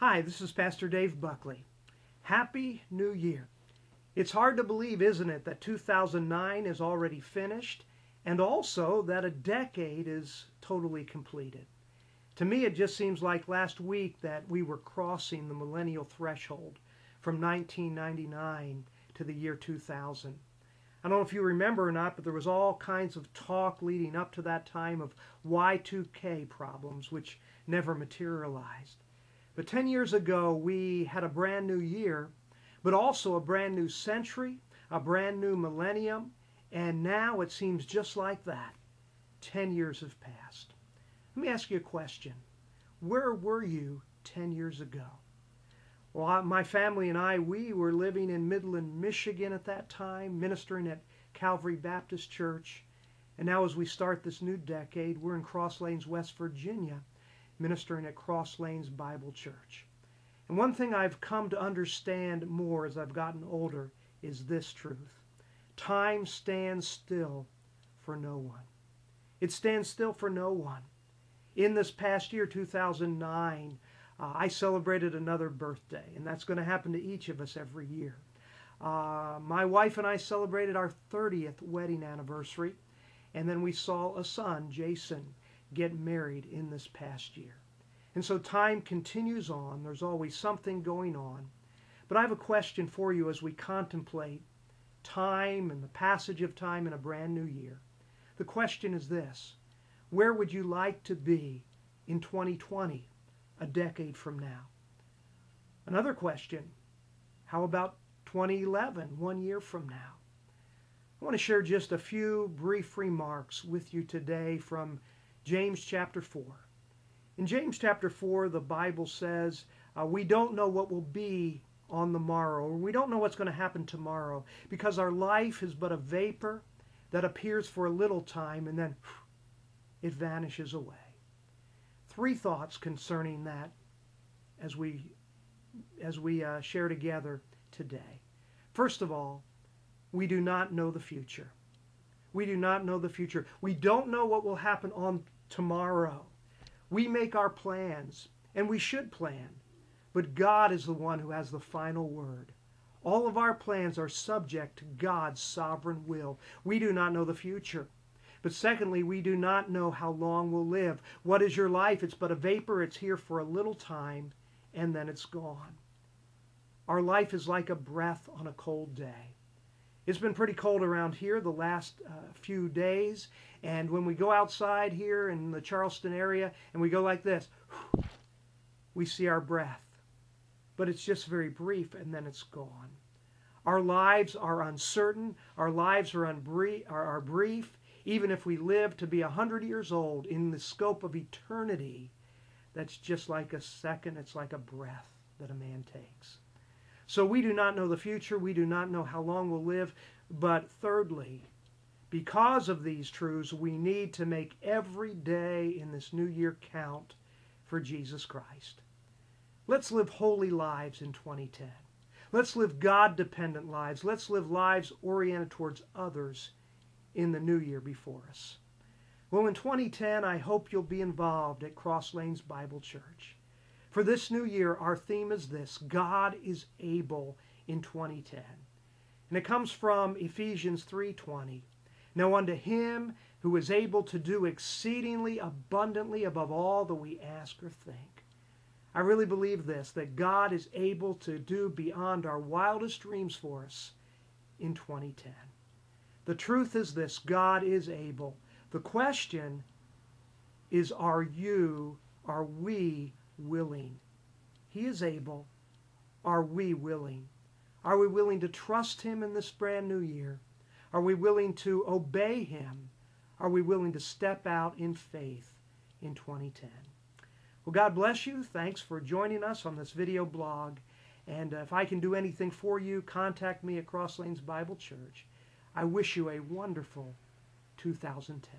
Hi, this is Pastor Dave Buckley. Happy New Year. It's hard to believe, isn't it, that 2009 is already finished and also that a decade is totally completed. To me, it just seems like last week that we were crossing the millennial threshold from 1999 to the year 2000. I don't know if you remember or not, but there was all kinds of talk leading up to that time of Y2K problems, which never materialized. But 10 years ago, we had a brand new year, but also a brand new century, a brand new millennium, and now it seems just like that. 10 years have passed. Let me ask you a question. Where were you 10 years ago? Well, my family and I, we were living in Midland, Michigan at that time, ministering at Calvary Baptist Church. And now as we start this new decade, we're in Cross Lanes, West Virginia, ministering at Cross Lanes Bible Church. And one thing I've come to understand more as I've gotten older is this truth. Time stands still for no one. It stands still for no one. In this past year, 2009, I celebrated another birthday, and that's going to happen to each of us every year. My wife and I celebrated our 30th wedding anniversary, and then we saw a son, Jason, get married in this past year. And so time continues on. There's always something going on. But I have a question for you as we contemplate time and the passage of time in a brand new year. The question is this: where would you like to be in 2020, a decade from now? Another question: how about 2011, 1 year from now? I want to share just a few brief remarks with you today from James chapter 4. In James chapter 4, the Bible says, we don't know what will be on the morrow, or we don't know what's going to happen tomorrow, because our life is but a vapor that appears for a little time and then it vanishes away. Three thoughts concerning that as we share together today. First of all, we do not know the future. We do not know the future. We don't know what will happen on tomorrow. We make our plans, and we should plan, but God is the one who has the final word. All of our plans are subject to God's sovereign will. We do not know the future. But secondly, we do not know how long we'll live. What is your life? It's but a vapor. It's here for a little time, and then it's gone. Our life is like a breath on a cold day. It's been pretty cold around here the last few days, and when we go outside here in the Charleston area and we go like this, we see our breath. But it's just very brief, and then it's gone. Our lives are uncertain. Our lives are brief. Even if we live to be 100 years old in the scope of eternity, that's just like a second. It's like a breath that a man takes. So we do not know the future. We do not know how long we'll live. But thirdly, because of these truths, we need to make every day in this new year count for Jesus Christ. Let's live holy lives in 2010. Let's live God-dependent lives. Let's live lives oriented towards others in the new year before us. Well, in 2010, I hope you'll be involved at Cross Lanes Bible Church. For this new year, our theme is this: God is able in 2010. And it comes from Ephesians 3:20. Now unto him who is able to do exceedingly abundantly above all that we ask or think. I really believe this, that God is able to do beyond our wildest dreams for us in 2010. The truth is this: God is able. The question is, are we willing? He is able. Are we willing? Are we willing to trust him in this brand new year? Are we willing to obey him? Are we willing to step out in faith in 2010? Well, God bless you. Thanks for joining us on this video blog. And if I can do anything for you, contact me at Cross Lanes Bible Church. I wish you a wonderful 2010.